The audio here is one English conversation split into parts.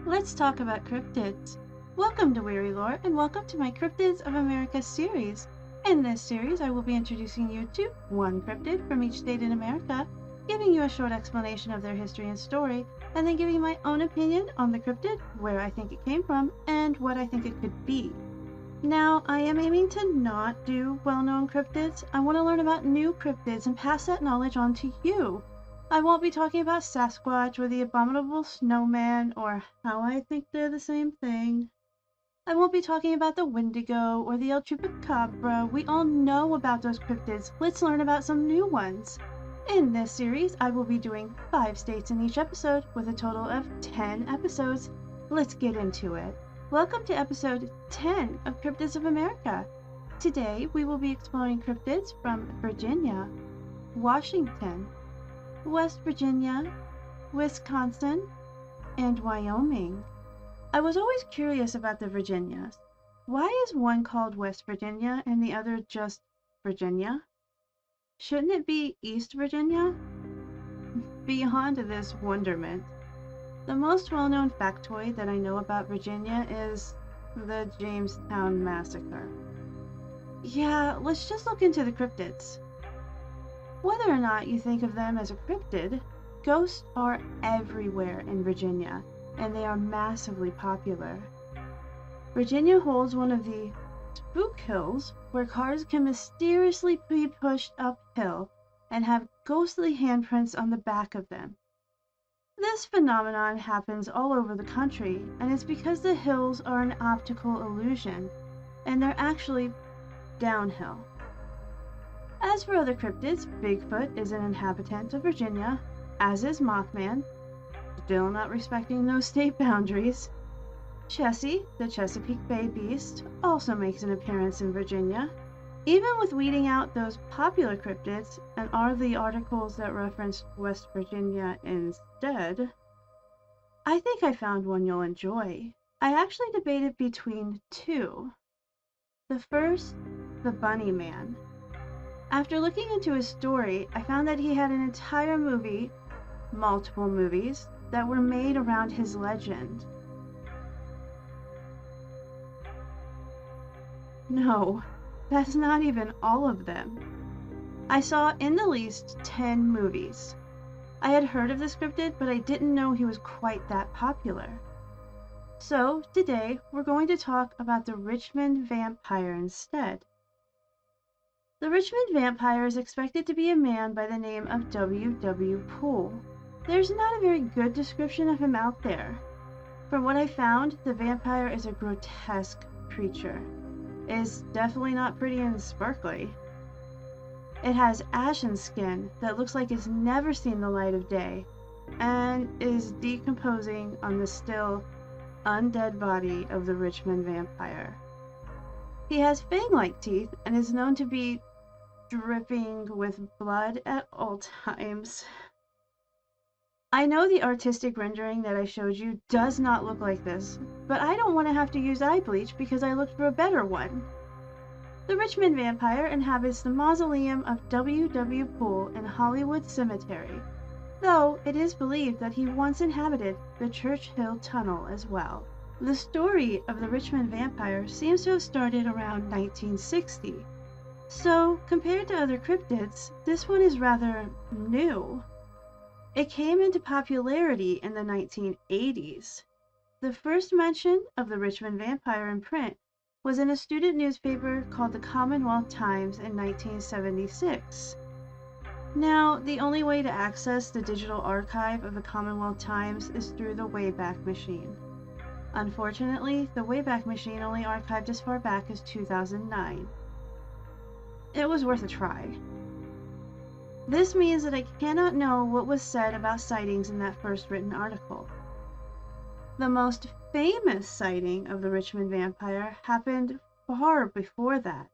Let's talk about cryptids. Welcome to Weary Lore and welcome to my Cryptids of America series. In this series, I will be introducing you to one cryptid from each state in America, giving you a short explanation of their history and story, and then giving my own opinion on the cryptid, where I think it came from, and what I think it could be. Now, I am aiming to not do well-known cryptids. I want to learn about new cryptids and pass that knowledge on to you. I won't be talking about Sasquatch or the abominable snowman or how I think they're the same thing. I won't be talking about the Wendigo or the El Chupacabra. We all know about those cryptids. Let's learn about some new ones. In this series, I will be doing 5 states in each episode with a total of 10 episodes. Let's get into it. Welcome to episode 10 of Cryptids of America. Today, we will be exploring cryptids from Virginia, Washington, West Virginia, Wisconsin, and Wyoming. I was always curious about the Virginias. Why is one called West Virginia and the other just Virginia? Shouldn't it be East Virginia? Beyond this wonderment, the most well-known factoid that I know about Virginia is the Jamestown Massacre. Yeah, let's just look into the cryptids. Whether or not you think of them as a cryptid, ghosts are everywhere in Virginia, and they are massively popular. Virginia holds one of the spook hills where cars can mysteriously be pushed uphill and have ghostly handprints on the back of them. This phenomenon happens all over the country, and it's because the hills are an optical illusion, and they're actually downhill. As for other cryptids, Bigfoot is an inhabitant of Virginia, as is Mothman, still not respecting those state boundaries. Chessie, the Chesapeake Bay Beast, also makes an appearance in Virginia. Even with weeding out those popular cryptids, and are the articles that reference West Virginia instead, I think I found one you'll enjoy. I actually debated between two. The first, the Bunny Man. After looking into his story, I found that he had an entire movie, multiple movies, that were made around his legend. No, that's not even all of them. I saw in the least 10 movies. I had heard of this cryptid, but I didn't know he was quite that popular. So today, we're going to talk about the Richmond vampire instead. The Richmond vampire is expected to be a man by the name of W. Poole. There's not a very good description of him out there. From what I found, the vampire is a grotesque creature. It is definitely not pretty and sparkly. It has ashen skin that looks like it's never seen the light of day, and is decomposing on the still, undead body of the Richmond vampire. He has fang-like teeth and is known to be dripping with blood at all times. I know the artistic rendering that I showed you does not look like this, but I don't want to have to use eye bleach because I looked for a better one. The Richmond vampire inhabits the mausoleum of W. Poole in Hollywood Cemetery, though it is believed that he once inhabited the Churchill Tunnel as well. The story of the Richmond vampire seems to have started around 1960, so compared to other cryptids, this one is rather new. It came into popularity in the 1980s. The first mention of the Richmond vampire in print was in a student newspaper called the Commonwealth Times in 1976. Now, the only way to access the digital archive of the Commonwealth Times is through the Wayback Machine. Unfortunately, the Wayback Machine only archived as far back as 2009. It was worth a try. This means that I cannot know what was said about sightings in that first written article. The most famous sighting of the Richmond vampire happened far before that.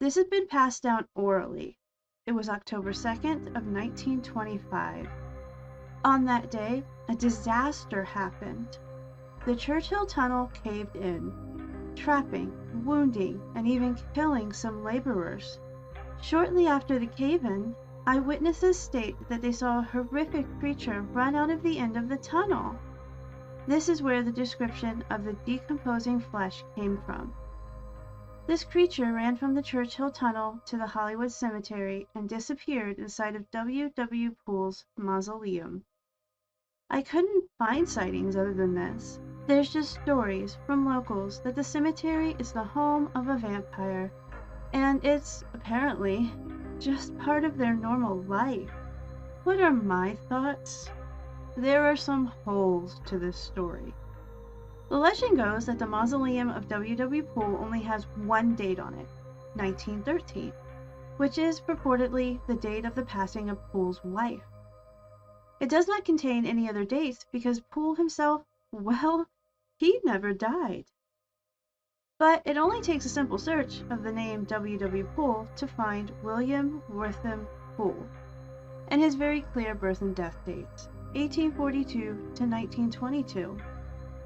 This had been passed down orally. It was October 2nd of 1925. On that day, a disaster happened. The Churchill Tunnel caved in, trapping, wounding, and even killing some laborers. Shortly after the cave-in, eyewitnesses state that they saw a horrific creature run out of the end of the tunnel. This is where the description of the decomposing flesh came from. This creature ran from the Churchill Tunnel to the Hollywood Cemetery and disappeared inside of W. W. Poole's mausoleum. I couldn't find sightings other than this. There's just stories from locals that the cemetery is the home of a vampire, and it's, apparently, just part of their normal life. What are my thoughts? There are some holes to this story. The legend goes that the mausoleum of W. W. Poole only has one date on it, 1913, which is purportedly the date of the passing of Poole's wife. It does not contain any other dates because Poole himself, well, he never died. But it only takes a simple search of the name W. W. Poole to find William Wortham Poole and his very clear birth and death dates, 1842 to 1922.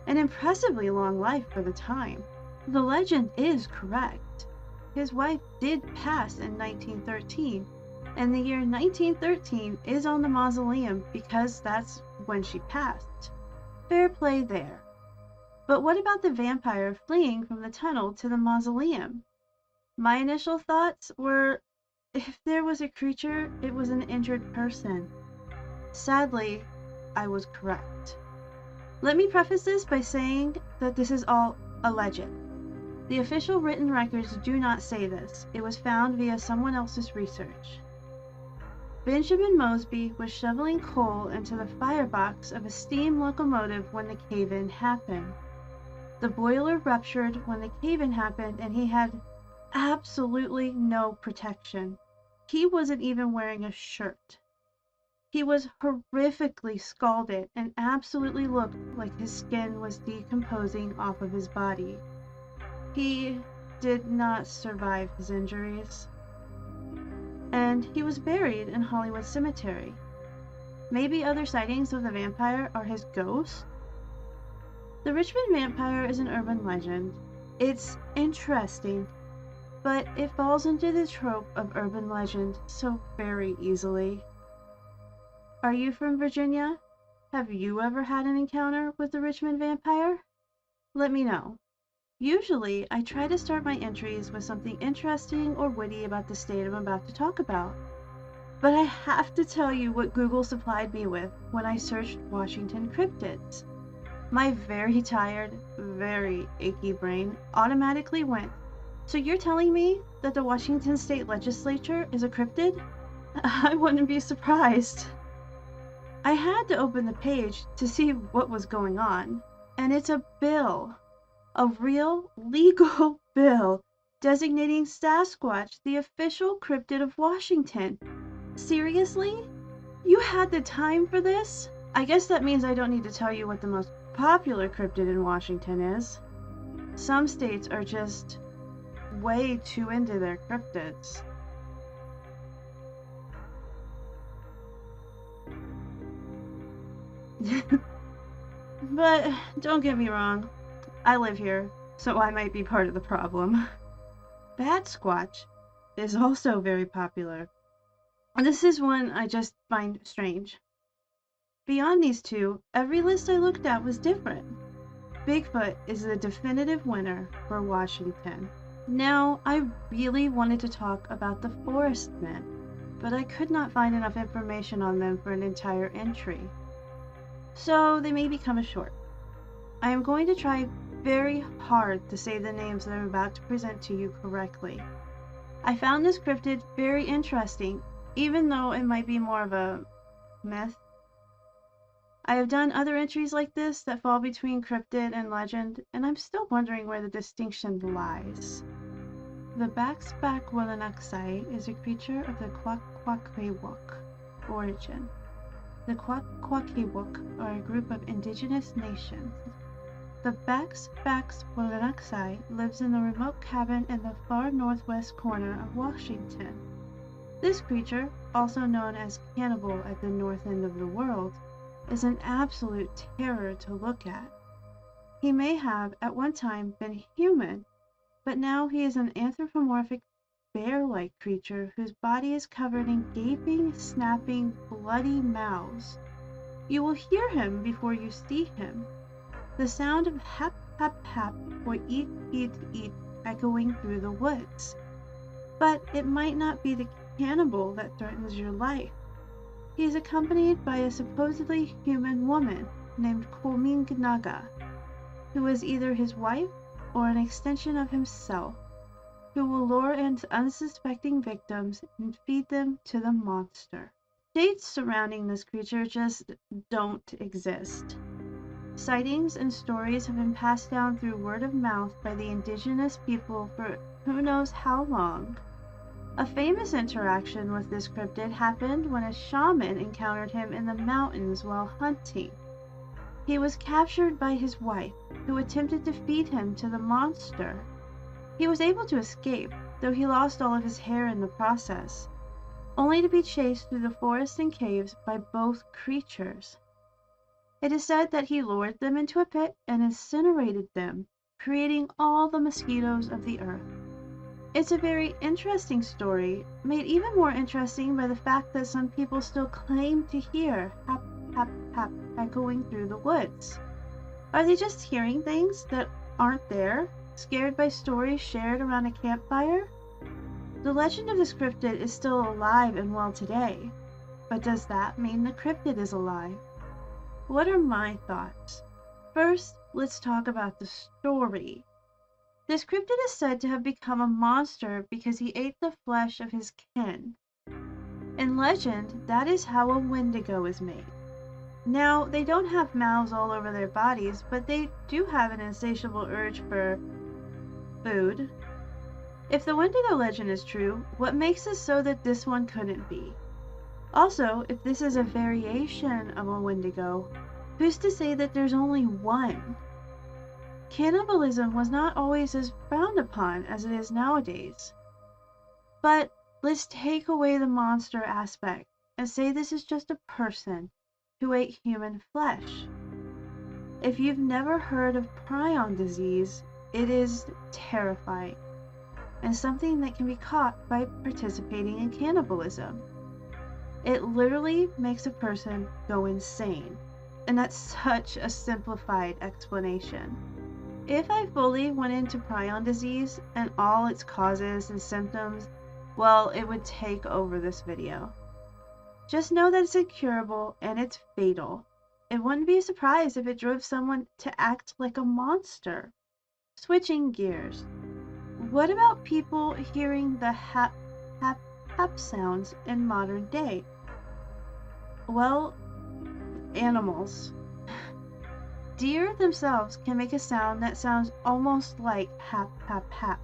An impressively long life for the time. The legend is correct. His wife did pass in 1913, and the year 1913 is on the mausoleum because that's when she passed. Fair play there. But what about the vampire fleeing from the tunnel to the mausoleum? My initial thoughts were, if there was a creature, it was an injured person. Sadly, I was correct. Let me preface this by saying that this is all alleged. The official written records do not say this. It was found via someone else's research. Benjamin Mosby was shoveling coal into the firebox of a steam locomotive when the cave-in happened. The boiler ruptured when the cave-in happened, and he had absolutely no protection. He wasn't even wearing a shirt. He was horrifically scalded and absolutely looked like his skin was decomposing off of his body. He did not survive his injuries. And he was buried in Hollywood Cemetery. Maybe other sightings of the vampire are his ghost? The Richmond vampire is an urban legend. It's interesting, but it falls into the trope of urban legend so very easily. Are you from Virginia? Have you ever had an encounter with the Richmond vampire? Let me know. Usually, I try to start my entries with something interesting or witty about the state I'm about to talk about. But I have to tell you what Google supplied me with when I searched Washington cryptids. My very tired, very achy brain automatically went, so you're telling me that the Washington State Legislature is a cryptid? I wouldn't be surprised. I had to open the page to see what was going on, and it's a bill. A real, legal bill designating Sasquatch the official cryptid of Washington. Seriously? You had the time for this? I guess that means I don't need to tell you what the most popular cryptid in Washington is. Some states are just way too into their cryptids. But don't get me wrong, I live here, so I might be part of the problem. Bat Squatch is also very popular. This is one I just find strange. Beyond these two, every list I looked at was different. Bigfoot is the definitive winner for Washington. Now, I really wanted to talk about the forest men, but I could not find enough information on them for an entire entry. So they may become a short. I am going to try very hard to say the names that I'm about to present to you correctly. I found this cryptid very interesting, even though it might be more of a myth. I have done other entries like this that fall between cryptid and legend, and I'm still wondering where the distinction lies. The Baxback-Willanaxai is a creature of the Kwakwaka'wakw origin. The Kwakwaka'wakw are a group of indigenous nations. The Baxback-Willanaxai lives in a remote cabin in the far northwest corner of Washington. This creature, also known as cannibal at the north end of the world, is an absolute terror to look at. He may have at one time been human, but now he is an anthropomorphic bear-like creature whose body is covered in gaping, snapping, bloody mouths. You will hear him before you see him. The sound of hap, hap, hap, or eat, eat, eat, echoing through the woods. But it might not be the cannibal that threatens your life. He is accompanied by a supposedly human woman named Naga, who is either his wife or an extension of himself, who will lure in unsuspecting victims and feed them to the monster. Dates surrounding this creature just don't exist. Sightings and stories have been passed down through word of mouth by the indigenous people for who knows how long. A famous interaction with this cryptid happened when a shaman encountered him in the mountains while hunting. He was captured by his wife, who attempted to feed him to the monster. He was able to escape, though he lost all of his hair in the process, only to be chased through the forest and caves by both creatures. It is said that he lured them into a pit and incinerated them, creating all the mosquitoes of the earth. It's a very interesting story, made even more interesting by the fact that some people still claim to hear hap, hap, hap echoing through the woods. Are they just hearing things that aren't there, scared by stories shared around a campfire? The legend of this cryptid is still alive and well today, but does that mean the cryptid is alive? What are my thoughts? First, let's talk about the story. This cryptid is said to have become a monster because he ate the flesh of his kin. In legend, that is how a Wendigo is made. Now, they don't have mouths all over their bodies, but they do have an insatiable urge for food. If the Wendigo legend is true, what makes it so that this one couldn't be? Also, if this is a variation of a Wendigo, who's to say that there's only one? Cannibalism was not always as frowned upon as it is nowadays. But let's take away the monster aspect and say this is just a person who ate human flesh. If you've never heard of prion disease, it is terrifying and something that can be caught by participating in cannibalism. It literally makes a person go insane, and that's such a simplified explanation. If I fully went into prion disease and all its causes and symptoms, well, it would take over this video. Just know that it's incurable and it's fatal. It wouldn't be a surprise if it drove someone to act like a monster. Switching gears. What about people hearing the hap, hap, hap sounds in modern day? Well, animals. Deer themselves can make a sound that sounds almost like hap, hap, hap.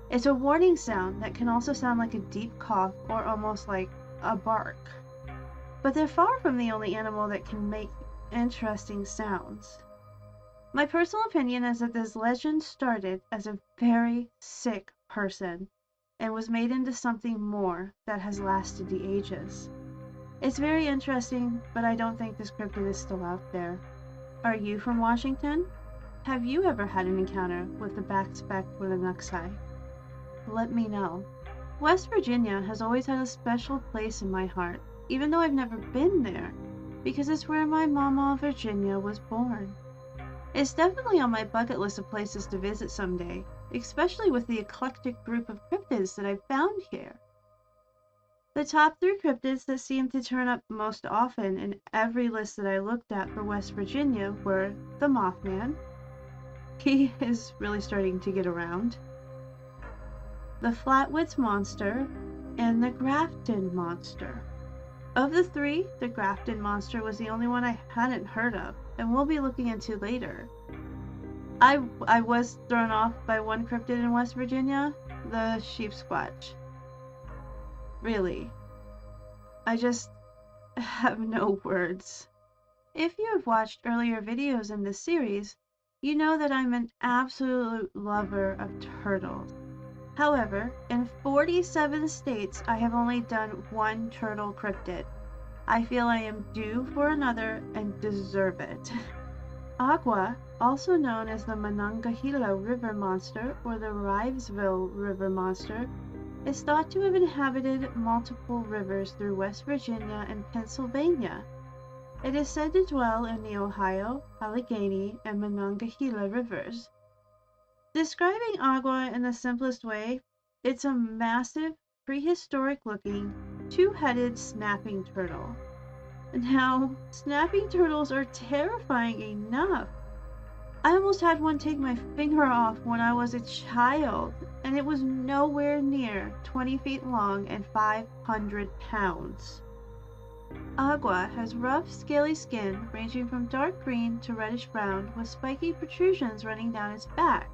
It's a warning sound that can also sound like a deep cough or almost like a bark. But they're far from the only animal that can make interesting sounds. My personal opinion is that this legend started as a very sick person and was made into something more that has lasted the ages. It's very interesting, but I don't think this cryptid is still out there. Are you from Washington? Have you ever had an encounter with the back-specked Willanaxi? Let me know. West Virginia has always had a special place in my heart, even though I've never been there, because it's where my mama Virginia was born. It's definitely on my bucket list of places to visit someday, especially with the eclectic group of cryptids that I've found here. The top 3 cryptids that seem to turn up most often in every list that I looked at for West Virginia were the Mothman. He is really starting to get around. The Flatwoods Monster, and the Grafton Monster. Of the 3, the Grafton Monster was the only one I hadn't heard of, and we'll be looking into later. I was thrown off by one cryptid in West Virginia, the Sheep Squatch. Really. I just have no words. If you have watched earlier videos in this series, you know that I'm an absolute lover of turtles. However, in 47 states, I have only done one turtle cryptid. I feel I am due for another and deserve it. Agua, also known as the Monongahela River Monster or the Rivesville River Monster, is thought to have inhabited multiple rivers through West Virginia and Pennsylvania. It is said to dwell in the Ohio, Allegheny, and Monongahela rivers. Describing Agua in the simplest way, it's a massive, prehistoric-looking, two-headed snapping turtle. Now, snapping turtles are terrifying enough. I almost had one take my finger off when I was a child, and it was nowhere near 20 feet long and 500 pounds. Agua has rough, scaly skin ranging from dark green to reddish brown with spiky protrusions running down its back.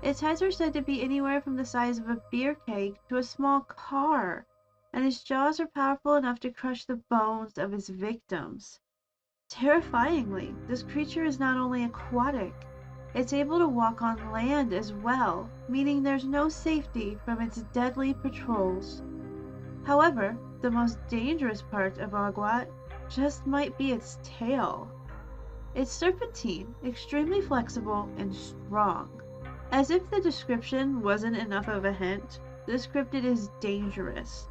Its heads are said to be anywhere from the size of a beer keg to a small car, and its jaws are powerful enough to crush the bones of its victims. Terrifyingly, this creature is not only aquatic, it's able to walk on land as well, meaning there's no safety from its deadly patrols. However, the most dangerous part of Agua just might be its tail. It's serpentine, extremely flexible, and strong. As if the description wasn't enough of a hint, this cryptid is dangerous.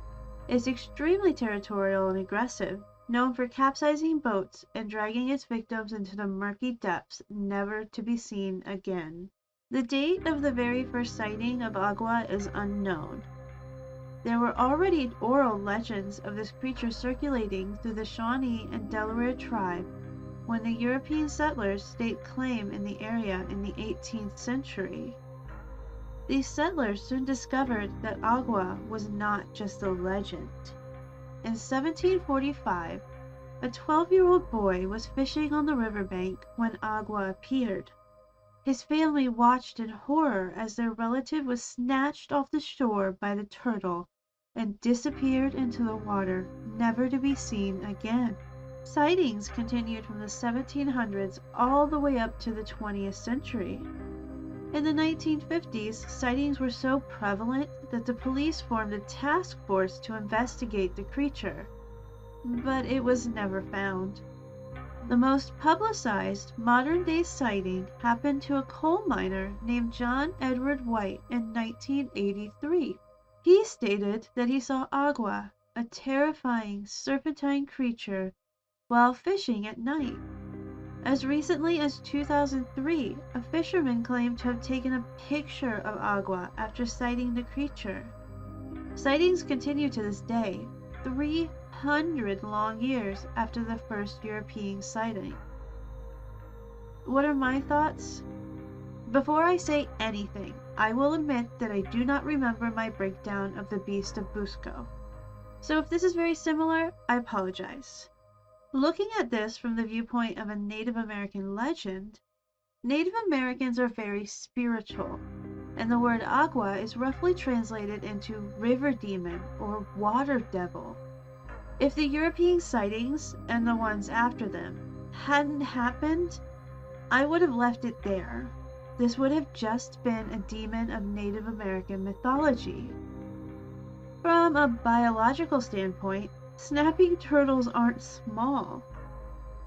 It's extremely territorial and aggressive, known for capsizing boats and dragging its victims into the murky depths never to be seen again. The date of the very first sighting of Agua is unknown. There were already oral legends of this creature circulating through the Shawnee and Delaware tribe when the European settlers staked claim in the area in the 18th century. These settlers soon discovered that Agua was not just a legend. In 1745, a 12-year-old boy was fishing on the riverbank when Agua appeared. His family watched in horror as their relative was snatched off the shore by the turtle and disappeared into the water, never to be seen again. Sightings continued from the 1700s all the way up to the 20th century. In the 1950s, sightings were so prevalent that the police formed a task force to investigate the creature, but it was never found. The most publicized modern-day sighting happened to a coal miner named John Edward White in 1983. He stated that he saw Agua, a terrifying serpentine creature, while fishing at night. As recently as 2003, a fisherman claimed to have taken a picture of Agua after sighting the creature. Sightings continue to this day, 300 long years after the first European sighting. What are my thoughts? Before I say anything, I will admit that I do not remember my breakdown of the Beast of Busco. So if this is very similar, I apologize. Looking at this from the viewpoint of a Native American legend, Native Americans are very spiritual, and the word agua is roughly translated into river demon or water devil. If the European sightings, and the ones after them, hadn't happened, I would have left it there. This would have just been a demon of Native American mythology. From a biological standpoint, snapping turtles aren't small.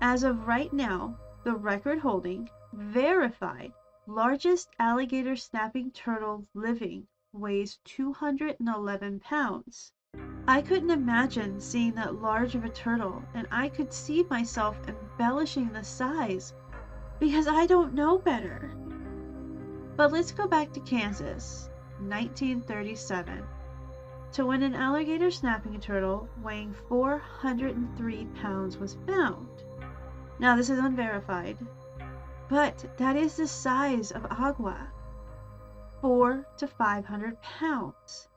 As of right now, the record-holding, verified, largest alligator snapping turtle living weighs 211 pounds. I couldn't imagine seeing that large of a turtle, and I could see myself embellishing the size because I don't know better. But let's go back to Kansas, 1937. To when an alligator snapping turtle weighing 403 pounds was found. Now this is unverified, but that is the size of Agua, 400 to 500 pounds.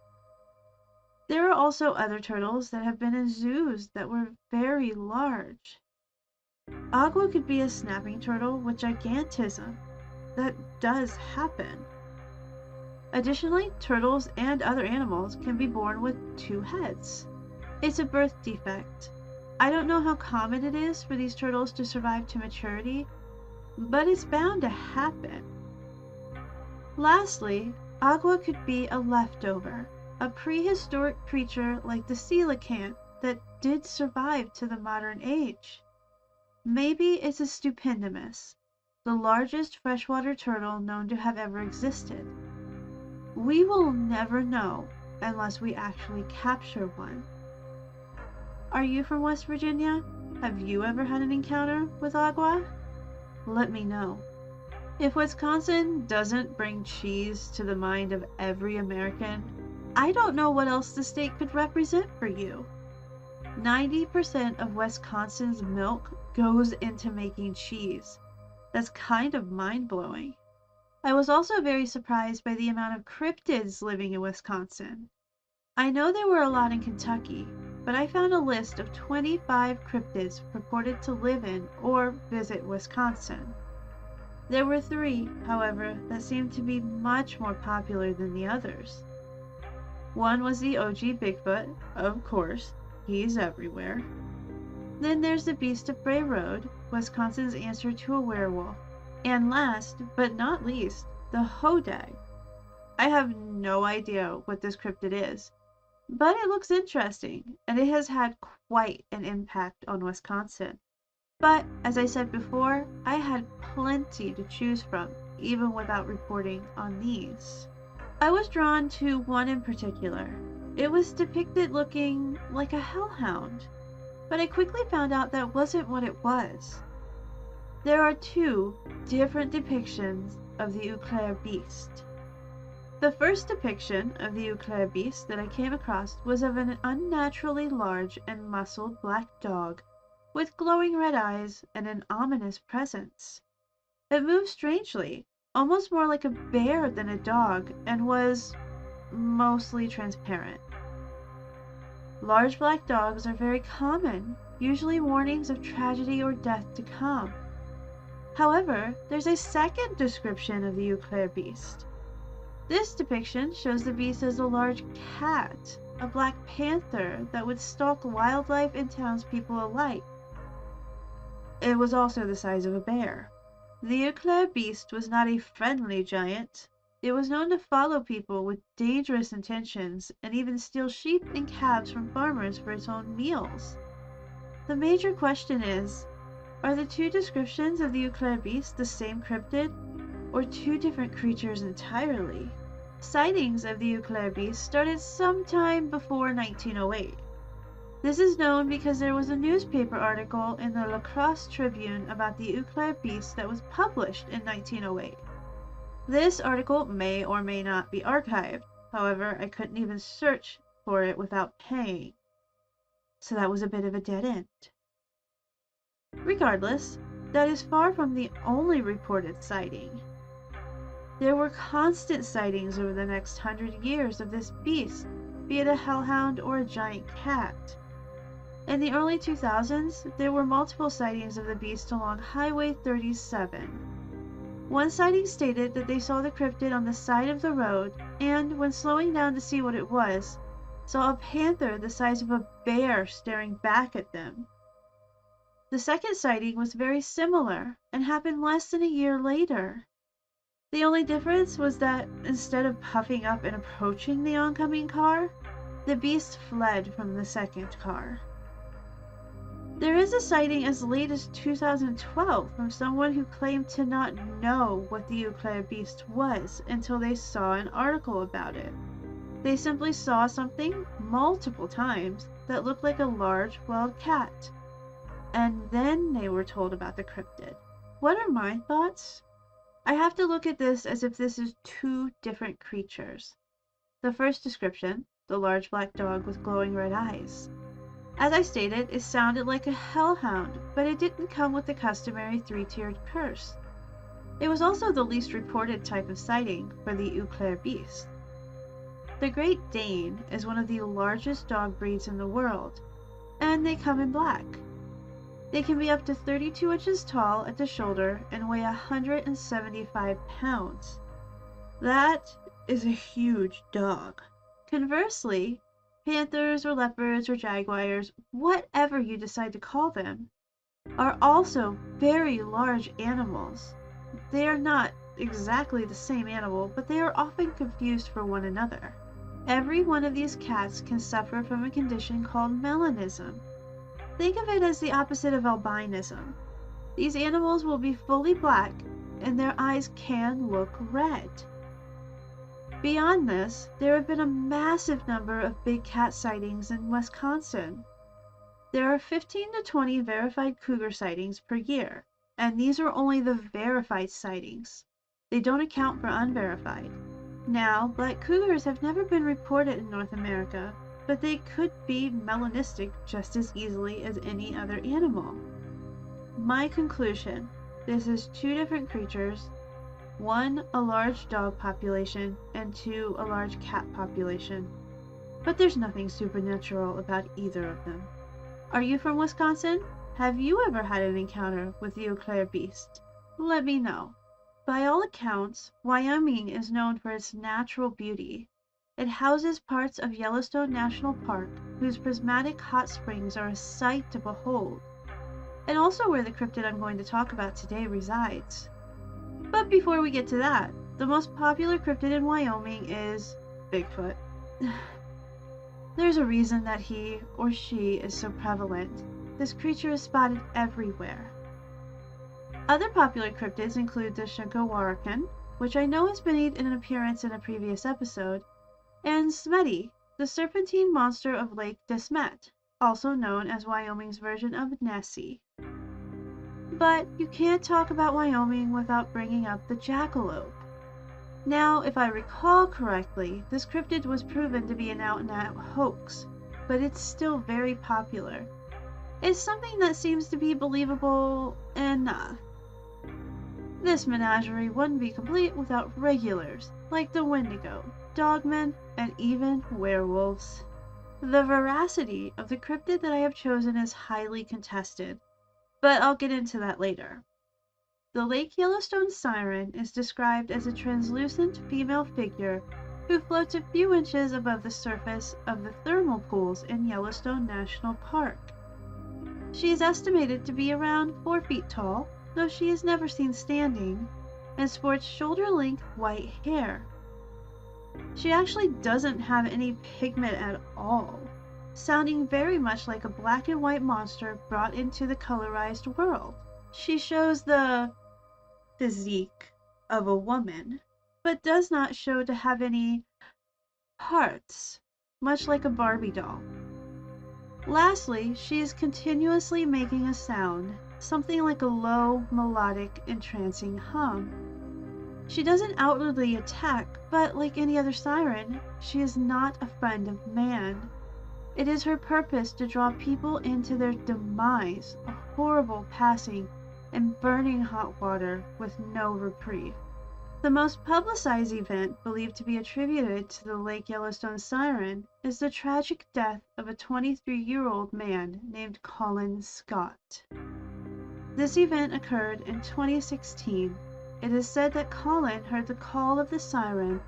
There are also other turtles that have been in zoos that were very large. Agua could be a snapping turtle with gigantism. That does happen. Additionally, turtles and other animals can be born with two heads. It's a birth defect. I don't know how common it is for these turtles to survive to maturity, but it's bound to happen. Lastly, Agua could be a leftover, a prehistoric creature like the coelacanth that did survive to the modern age. Maybe it's a stupendomus, the largest freshwater turtle known to have ever existed. We will never know unless we actually capture one. Are you from West Virginia? Have you ever had an encounter with agua? Let me know. If Wisconsin doesn't bring cheese to the mind of every American, I don't know what else the state could represent for you. 90% of Wisconsin's milk goes into making cheese. That's kind of mind-blowing. I was also very surprised by the amount of cryptids living in Wisconsin. I know there were a lot in Kentucky, but I found a list of 25 cryptids purported to live in or visit Wisconsin. There were 3, however, that seemed to be much more popular than the others. One was the OG Bigfoot, of course, he's everywhere. Then there's the Beast of Bray Road, Wisconsin's answer to a werewolf. And last, but not least, the hodag. I have no idea what this cryptid is, but it looks interesting, and it has had quite an impact on Wisconsin. But, as I said before, I had plenty to choose from, even without reporting on these. I was drawn to one in particular. It was depicted looking like a hellhound, but I quickly found out that wasn't what it was. There are 2 different depictions of the Eau Claire beast. The first depiction of the Eau Claire beast that I came across was of an unnaturally large and muscled black dog with glowing red eyes and an ominous presence. It moved strangely, almost more like a bear than a dog, and was mostly transparent. Large black dogs are very common, usually warnings of tragedy or death to come. However, there's a second description of the Eau Claire beast. This depiction shows the beast as a large cat, a black panther that would stalk wildlife and townspeople alike. It was also the size of a bear. The Eau Claire beast was not a friendly giant. It was known to follow people with dangerous intentions and even steal sheep and calves from farmers for its own meals. The major question is, are the 2 descriptions of the Eau Claire beast the same cryptid, or 2 different creatures entirely? Sightings of the Eau Claire beast started sometime before 1908. This is known because there was a newspaper article in the La Crosse Tribune about the Eau Claire beast that was published in 1908. This article may or may not be archived, however, I couldn't even search for it without paying. So that was a bit of a dead end. Regardless, that is far from the only reported sighting. There were constant sightings over the next 100 years of this beast, be it a hellhound or a giant cat. In the early 2000s, there were multiple sightings of the beast along Highway 37. One sighting stated that they saw the cryptid on the side of the road and, when slowing down to see what it was, saw a panther the size of a bear staring back at them. The second sighting was very similar and happened less than a year later. The only difference was that instead of puffing up and approaching the oncoming car, the beast fled from the second car. There is a sighting as late as 2012 from someone who claimed to not know what the Eau Claire beast was until they saw an article about it. They simply saw something multiple times that looked like a large wild cat. And then they were told about the cryptid. What are my thoughts? I have to look at this as if this is 2 different creatures. The first description, the large black dog with glowing red eyes. As I stated, it sounded like a hellhound, but it didn't come with the customary 3-tiered curse. It was also the least reported type of sighting for the Eau Claire beast. The Great Dane is one of the largest dog breeds in the world, and they come in black. They can be up to 32 inches tall at the shoulder and weigh 175 pounds. That is a huge dog. Conversely, panthers or leopards or jaguars, whatever you decide to call them, are also very large animals. They are not exactly the same animal, but they are often confused for one another. Every one of these cats can suffer from a condition called melanism. Think of it as the opposite of albinism. These animals will be fully black, and their eyes can look red. Beyond this, there have been a massive number of big cat sightings in Wisconsin. There are 15 to 20 verified cougar sightings per year, and these are only the verified sightings. They don't account for unverified. Now, black cougars have never been reported in North America, but they could be melanistic just as easily as any other animal. My conclusion: this is two different creatures, one a large dog population and two a large cat population. But there's nothing supernatural about either of them. Are you from Wisconsin? Have you ever had an encounter with the Eau Claire beast? Let me know. By all accounts, Wyoming is known for its natural beauty. It houses parts of Yellowstone National Park, whose prismatic hot springs are a sight to behold, and also where the cryptid I'm going to talk about today resides. But before we get to that, the most popular cryptid in Wyoming is Bigfoot. There's a reason that he or she is so prevalent. This creature is spotted everywhere. Other popular cryptids include the Shinkowarkan, which I know has made an appearance in a previous episode, and Smetty, the serpentine monster of Lake de Smet, also known as Wyoming's version of Nessie. But you can't talk about Wyoming without bringing up the jackalope. Now, if I recall correctly, this cryptid was proven to be an out-and-out hoax, but it's still very popular. It's something that seems to be believable enough. This menagerie wouldn't be complete without regulars, like the Wendigo, dogmen, and even werewolves. The veracity of the cryptid that I have chosen is highly contested, but I'll get into that later. The Lake Yellowstone siren is described as a translucent female figure who floats a few inches above the surface of the thermal pools in Yellowstone National Park. She is estimated to be around 4 feet tall, though she is never seen standing, and sports shoulder-length white hair. She actually doesn't have any pigment at all, sounding very much like a black and white monster brought into the colorized world. She shows the physique of a woman, but does not show to have any parts, much like a Barbie doll. Lastly, she is continuously making a sound, something like a low, melodic, entrancing hum. She doesn't outwardly attack, but like any other siren, she is not a friend of man. It is her purpose to draw people into their demise, a horrible passing in burning hot water with no reprieve. The most publicized event believed to be attributed to the Lake Yellowstone siren is the tragic death of a 23-year-old man named Colin Scott. This event occurred in 2016. It is said that Colin heard the call of the siren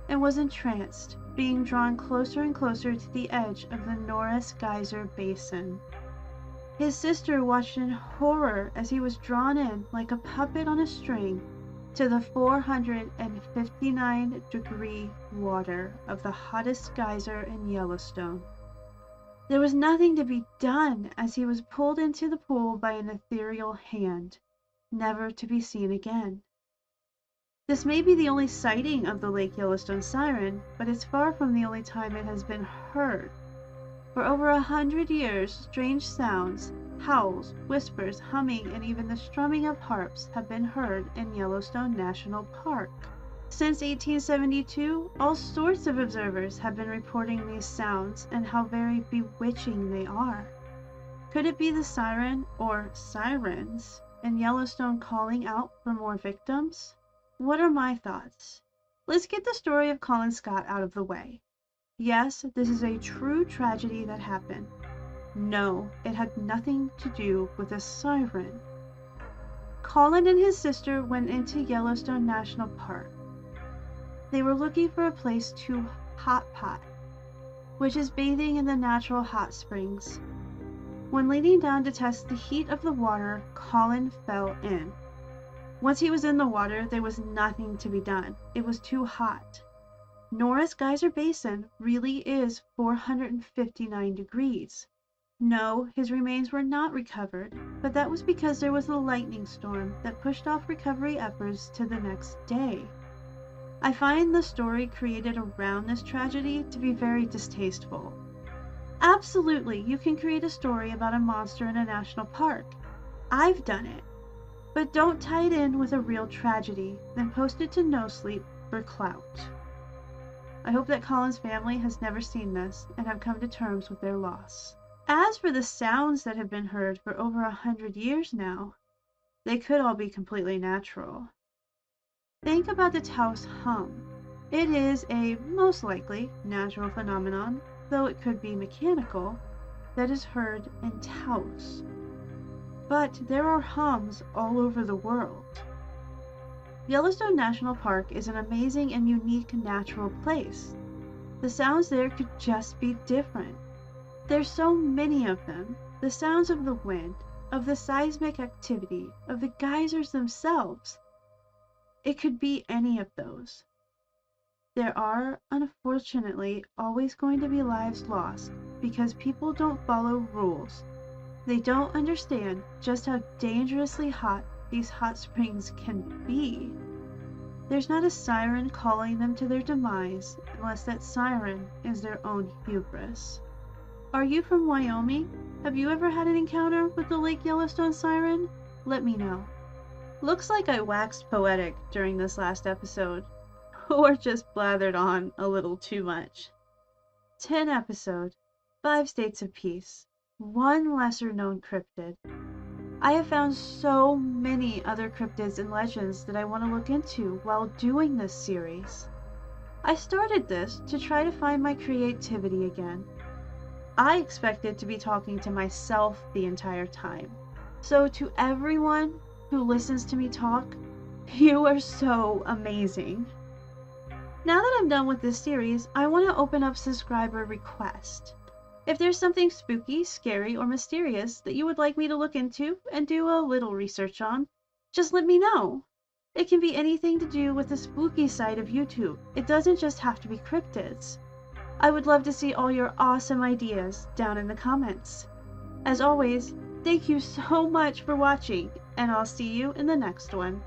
and was entranced, being drawn closer and closer to the edge of the Norris Geyser Basin. His sister watched in horror as he was drawn in like a puppet on a string to the 459-degree water of the hottest geyser in Yellowstone. There was nothing to be done as he was pulled into the pool by an ethereal hand, never to be seen again. This may be the only sighting of the Lake Yellowstone siren, but it's far from the only time it has been heard. For over 100 years, strange sounds, howls, whispers, humming, and even the strumming of harps have been heard in Yellowstone National Park. Since 1872, all sorts of observers have been reporting these sounds and how very bewitching they are. Could it be the siren, or sirens, in Yellowstone calling out for more victims? What are my thoughts? Let's get the story of Colin Scott out of the way. Yes, this is a true tragedy that happened. No, it had nothing to do with a siren. Colin and his sister went into Yellowstone National Park. They were looking for a place to hot pot, which is bathing in the natural hot springs. When leaning down to test the heat of the water, Colin fell in. Once he was in the water, there was nothing to be done. It was too hot. Norris Geyser Basin really is 459 degrees. No, his remains were not recovered, but that was because there was a lightning storm that pushed off recovery efforts to the next day. I find the story created around this tragedy to be very distasteful. Absolutely, you can create a story about a monster in a national park. I've done it. But don't tie it in with a real tragedy, then post it to No Sleep for clout. I hope that Colin's family has never seen this and have come to terms with their loss. As for the sounds that have been heard for over 100 years now, they could all be completely natural. Think about the Taos hum. It is a, most likely, natural phenomenon, though it could be mechanical, that is heard in Taos. But there are hums all over the world. Yellowstone National Park is an amazing and unique natural place. The sounds there could just be different. There's so many of them. The sounds of the wind, of the seismic activity, of the geysers themselves. It could be any of those. There are, unfortunately, always going to be lives lost because people don't follow rules. They don't understand just how dangerously hot these hot springs can be. There's not a siren calling them to their demise unless that siren is their own hubris. Are you from Wyoming? Have you ever had an encounter with the Lake Yellowstone siren? Let me know. Looks like I waxed poetic during this last episode, or just blathered on a little too much. 10 episode, 5 states of peace, 1 lesser known cryptid. I have found so many other cryptids and legends that I want to look into while doing this series. I started this to try to find my creativity again. I expected to be talking to myself the entire time. So to everyone who listens to me talk, you are so amazing. Now that I'm done with this series, I want to open up subscriber requests. If there's something spooky, scary, or mysterious that you would like me to look into and do a little research on, just let me know. It can be anything to do with the spooky side of YouTube. It doesn't just have to be cryptids. I would love to see all your awesome ideas down in the comments. As always, thank you so much for watching, and I'll see you in the next one.